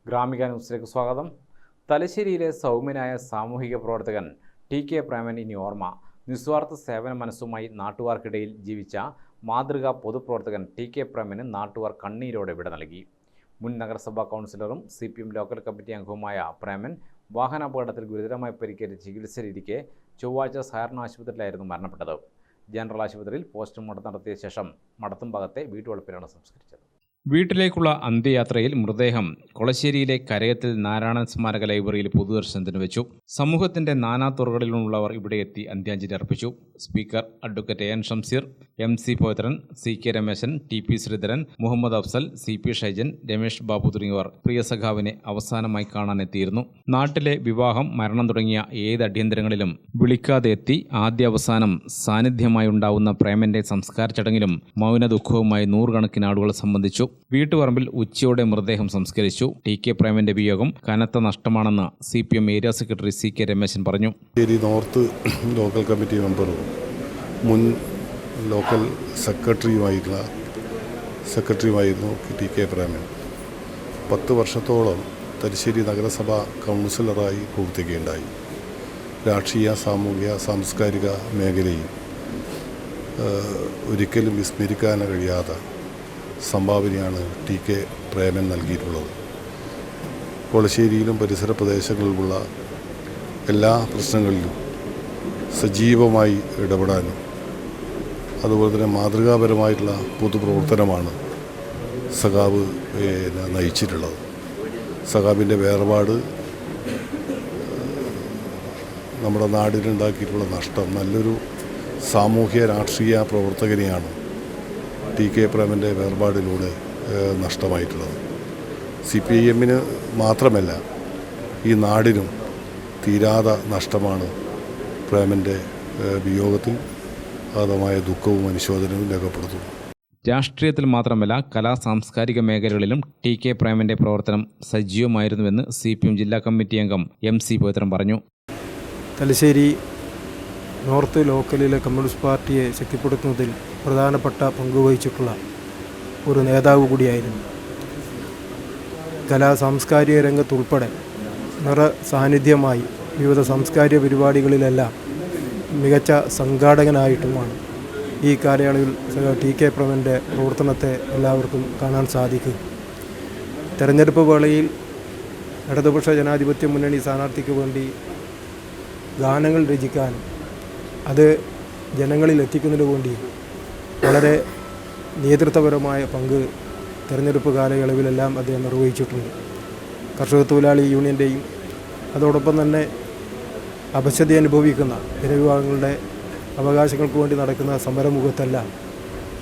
ഗ്രാമിക ന്യൂസിലേക്ക് സ്വാഗതം. തലശ്ശേരിയിലെ സൗമ്യനായ സാമൂഹിക പ്രവർത്തകൻ ടി.കെ. പ്രേമൻ ഇനി ഓർമ്മ. നിസ്വാർത്ഥ സേവന മനസ്സുമായി നാട്ടുകാർക്കിടയിൽ ജീവിച്ച മാതൃകാ പൊതുപ്രവർത്തകൻ ടി.കെ. പ്രേമന് നാട്ടുകാർ കണ്ണീരോടെ വിട നൽകി. മുൻ നഗരസഭാ കൗൺസിലറും CPM ലോക്കൽ കമ്മിറ്റി അംഗവുമായ പ്രേമൻ വാഹനാപകടത്തിൽ ഗുരുതരമായി പരിക്കേറ്റ് ചികിത്സയിലിരിക്കെ ചൊവ്വാഴ്ച സഹകരണ ആശുപത്രിയിലായിരുന്നു മരണപ്പെട്ടത്. ജനറൽ ആശുപത്രിയിൽ പോസ്റ്റ്മോർട്ടം നടത്തിയ ശേഷം മടത്തുംഭാഗത്തെ വീട്ടുവളപ്പിലാണ് സംസ്കരിച്ചത്. വീട്ടിലേക്കുള്ള അന്ത്യയാത്രയിൽ മൃതദേഹം കൊളശ്ശേരിയിലെ കരയത്തിൽ നാരായണൻ സ്മാരക ലൈബ്രറിയിൽ പൊതുദർശനത്തിന് വെച്ചു. സമൂഹത്തിന്റെ നാനാതുറകളിലുള്ളവർ ഇവിടെ എത്തി അന്ത്യാഞ്ജലി അർപ്പിച്ചു. Speaker advocate AN Shamseer, MC Pavithran, CK Rameshan, TP Sreedharan, Muhammad Afsal, CP Shaijan, Ramesh Babu തുടങ്ങിയവർ പ്രിയ സഖാവിനെ അവസാനമായി കാണാനെത്തിയിരുന്നു. നാട്ടിലെ വിവാഹം, മരണം തുടങ്ങിയ ഏത് അടിയന്തരങ്ങളിലും വിളിക്കാതെ എത്തി ആദ്യ അവസാനം സാന്നിധ്യമായി ഉണ്ടാവുന്ന പ്രേമന്റെ സംസ്കാര ചടങ്ങിലും മൗന ദുഃഖവുമായി നൂറുകണക്കിന് ആളുകൾ സംബന്ധിച്ചു. വീട്ടുപറമ്പിൽ ഉച്ചയോടെ മൃതദേഹം സംസ്കരിച്ചു. ടി.കെ. പ്രേമന്റെ വിയോഗം കനത്ത നഷ്ടമാണെന്ന് CPM area secretary CK Ramesan പറഞ്ഞു. നോർത്ത് ലോക്കൽ കമ്മിറ്റി മെമ്പറും മുൻ ലോക്കൽ സെക്രട്ടറിയുമായിരുന്നു ടി.കെ. പ്രേമൻ. 10 വർഷത്തോളം തലശ്ശേരി നഗരസഭ കൗൺസിലറായി പ്രവർത്തിക്കുകയുണ്ടായി. രാഷ്ട്രീയ, സാമൂഹിക, സാംസ്കാരിക മേഖലയിൽ ഒരിക്കലും വിസ്മരിക്കാൻ കഴിയാത്ത സംഭാവനയാണ് ടി.കെ. പ്രേമൻ നൽകിയിട്ടുള്ളത്. കൊളശ്ശേരിയിലും പരിസര പ്രദേശങ്ങളിലുമുള്ള എല്ലാ പ്രശ്നങ്ങളിലും സജീവമായി ഇടപെടാനും അതുപോലെ തന്നെ മാതൃകാപരമായിട്ടുള്ള പൊതുപ്രവർത്തനമാണ് സഖാവ് നയിച്ചിട്ടുള്ളത്. സഖാവിൻ്റെ വേർപാട് നമ്മുടെ നാടിനുണ്ടാക്കിയിട്ടുള്ള നഷ്ടം നല്ലൊരു സാമൂഹ്യ രാഷ്ട്രീയ പ്രവർത്തകനെയാണ് ടി.കെ. പ്രേമൻ്റെ വേർപാടിലൂടെ നഷ്ടമായിട്ടുള്ളത്. CPIM-ന് മാത്രമല്ല ഈ നാടിനും തീരാത നഷ്ടമാണ് പ്രേമൻ്റെ വിയോഗത്തിൽ അഗാധമായ ദുഃഖവും അനുശോചനവും രേഖപ്പെടുത്തുന്നു. രാഷ്ട്രീയത്തിൽ മാത്രമല്ല കലാ സാംസ്കാരിക മേഖലകളിലും ടി.കെ. പ്രേമന്റെ പ്രവർത്തനം സജീവമായിരുന്നുവെന്ന് CPM ജില്ലാ കമ്മിറ്റി അംഗം MC പവിത്രൻ പറഞ്ഞു. തലശ്ശേരി നോർത്ത് ലോക്കലിലെ കമ്മ്യൂണിസ്റ്റ് പാർട്ടിയെ ശക്തിപ്പെടുത്തുന്നതിൽ പ്രധാനപ്പെട്ട പങ്കുവഹിച്ചിട്ടുള്ള ഒരു നേതാവ് കൂടിയായിരുന്നു. കലാ സാംസ്കാരിക രംഗത്തുൾപ്പെടെ സാന്നിധ്യമായി വിവിധ സാംസ്കാരിക പരിപാടികളിലെല്ലാം മികച്ച സംഘാടകനായിട്ടുമാണ് ഈ കാലയളവിൽ ടി.കെ. പ്രേമൻ്റെ പ്രവർത്തനത്തെ എല്ലാവർക്കും കാണാൻ സാധിക്കും. തെരഞ്ഞെടുപ്പ് വേളയിൽ ഇടതുപക്ഷ ജനാധിപത്യ മുന്നണി സ്ഥാനാർത്ഥിക്ക് വേണ്ടി ഗാനങ്ങൾ രചിക്കാനും അത് ജനങ്ങളിൽ എത്തിക്കുന്നതിന് വേണ്ടി വളരെ നേതൃത്വപരമായ പങ്ക് തെരഞ്ഞെടുപ്പ് കാലയളവിലെല്ലാം അദ്ദേഹം നിർവഹിച്ചിട്ടുണ്ട്. കർഷക തൊഴിലാളി യൂണിയൻ്റെയും അതോടൊപ്പം തന്നെ അപശ്യത അനുഭവിക്കുന്ന ജനവിഭാഗങ്ങളുടെ അവകാശങ്ങൾക്ക് വേണ്ടി നടക്കുന്ന സമരമുഖത്തെല്ലാം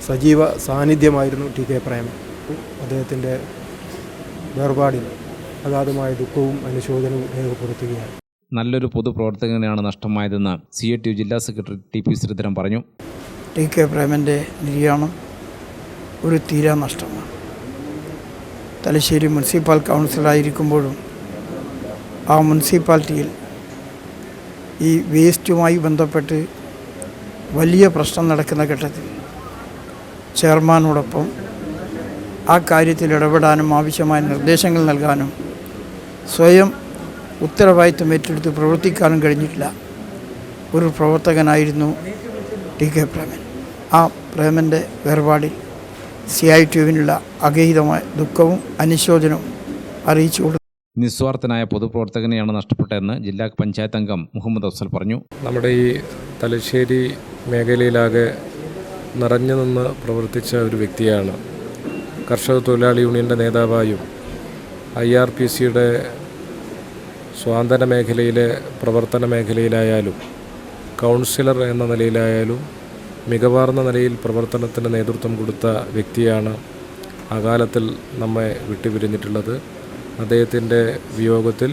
സജീവ സാന്നിധ്യമായിരുന്നു ടി.കെ. പ്രേമൻ. അദ്ദേഹത്തിൻ്റെ വേർപാടിൽ അഗാധമായ ദുഃഖവും അനുശോചനവും രേഖപ്പെടുത്തുകയാണ്. നല്ലൊരു പൊതുപ്രവർത്തകനെയാണ് നഷ്ടമായതെന്ന് CATU ജില്ലാ സെക്രട്ടറി TP ശ്രീധരൻ പറഞ്ഞു. ടി.കെ. പ്രേമൻ്റെ നിര്യാണം ഒരു തീരാ നഷ്ടമാണ്. തലശ്ശേരി മുനിസിപ്പൽ കൗൺസിലറായിരിക്കുമ്പോഴും ആ മുനിസിപ്പാലിറ്റിയിൽ ഈ വേസ്റ്റുമായി ബന്ധപ്പെട്ട് വലിയ പ്രശ്നം നടക്കുന്ന ഘട്ടത്തിൽ ചെയർമാനോടൊപ്പം ആ കാര്യത്തിൽ ഇടപെടാനും ആവശ്യമായ നിർദ്ദേശങ്ങൾ നൽകാനും സ്വയം ഉത്തരവാദിത്വം ഏറ്റെടുത്ത് പ്രവർത്തിക്കാനും കഴിഞ്ഞിട്ടില്ല ഒരു പ്രവർത്തകനായിരുന്നു ടി.കെ. പ്രേമൻ. ആ പ്രേമൻ്റെ വേർപാടിൽ CITUവിനുള്ള അഗാധമായ ദുഃഖവും അനുശോചനവും അറിയിച്ചു കൊടുത്തു. നിസ്വാർത്ഥനായ പൊതുപ്രവർത്തകനെയാണ് നഷ്ടപ്പെട്ടതെന്ന് ജില്ലാ പഞ്ചായത്ത് അംഗം മുഹമ്മദ് അഫ്സൽ പറഞ്ഞു. നമ്മുടെ ഈ തലശ്ശേരി മേഖലയിലാകെ നിറഞ്ഞു നിന്ന് പ്രവർത്തിച്ച ഒരു വ്യക്തിയാണ്. കർഷക തൊഴിലാളി യൂണിയൻ്റെ നേതാവായും IRPCയുടെ സ്വാതന്ത്ര്യ മേഖലയിലെ പ്രവർത്തന മേഖലയിലായാലും കൗൺസിലർ എന്ന നിലയിലായാലും മികവാർന്ന നിലയിൽ പ്രവർത്തനത്തിന് നേതൃത്വം കൊടുത്ത വ്യക്തിയാണ് അകാലത്തിൽ നമ്മെ വിട്ടുപിരിഞ്ഞിട്ടുള്ളത്. അദ്ദേഹത്തിൻ്റെ വിയോഗത്തിൽ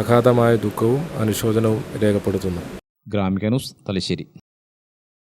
അഗാധമായ ദുഃഖവും അനുശോചനവും രേഖപ്പെടുത്തുന്നു. ഗ്രാമിക ന്യൂസ്, തലശ്ശേരി.